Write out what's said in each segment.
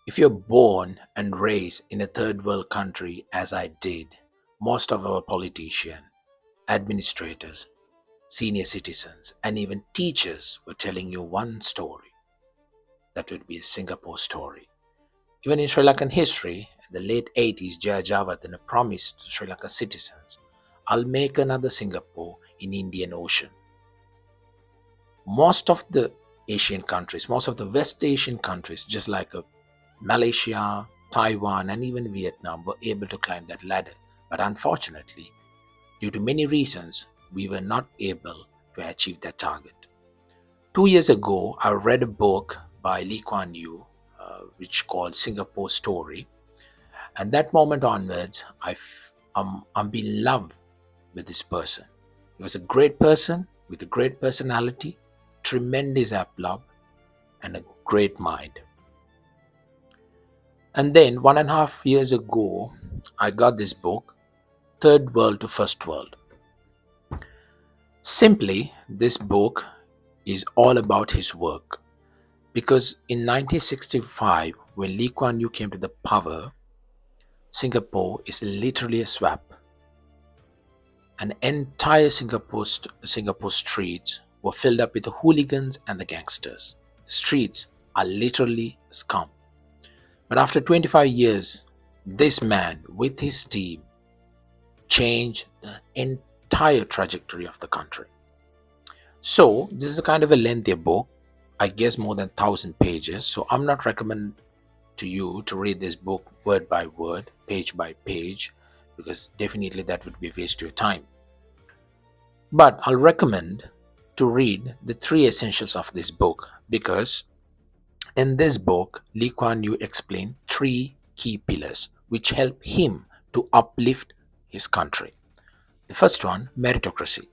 If you're born and raised in a third world country, as I did, most of our politicians, administrators, senior citizens, and even teachers were telling you one story. That would be a Singapore story. Even in Sri Lankan history, in the late 80s, Jaya Jayawardena promised to Sri Lanka citizens, I'll make another Singapore in Indian Ocean. Most of the Asian countries, most of the West Asian countries, just like Malaysia, Taiwan, and even Vietnam, were able to climb that ladder. But unfortunately, due to many reasons, we were not able to achieve that target. 2 years ago, I read a book by Lee Kuan Yew, which called Singapore Story. And that moment onwards, I'm being loved with this person. He was a great person with a great personality, tremendous aplomb, and a great mind. And then 1.5 years ago, I got this book, Third World to First World. Simply, this book is all about his work. Because in 1965, when Lee Kuan Yew came to the power, Singapore is literally a swamp. An entire Singapore streets were filled up with the hooligans and the gangsters. The streets are literally scum. But after 25 years, this man with his team changed the entire trajectory of the country. So this is a kind of a lengthy book, I guess more than 1,000 pages. So I'm not recommend to you to read this book word by word, page by page, because definitely that would be a waste of your time. But I'll recommend to read the three essentials of this book, because in this book, Lee Kuan Yew explained three key pillars which help him to uplift his country. The first one, meritocracy.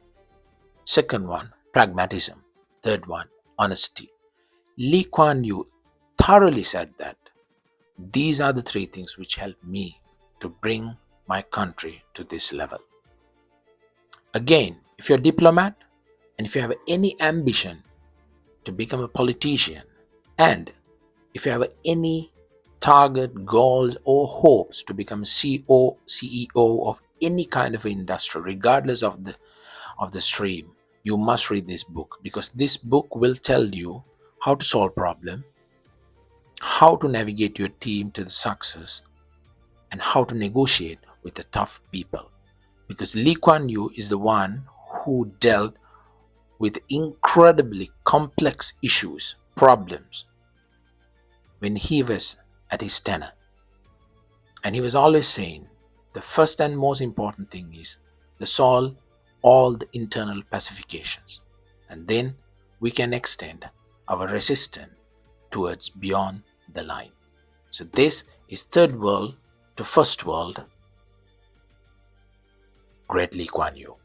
Second one, pragmatism. Third one, honesty. Lee Kuan Yew thoroughly said that these are the three things which help me to bring my country to this level. Again, if you're a diplomat and if you have any ambition to become a politician, and if you have any target, goals, or hopes to become CEO of any kind of industry, regardless of the stream, you must read this book, because this book will tell you how to solve problem, how to navigate your team to the success, and how to negotiate with the tough people. Because Lee Kuan Yew is the one who dealt with incredibly complex issues, problems, when he was at his tenure. And he was always saying the first and most important thing is to solve all the internal pacifications, and then we can extend our resistance towards beyond the line. So this is Third World to First World, Great Lee Kuan Yew.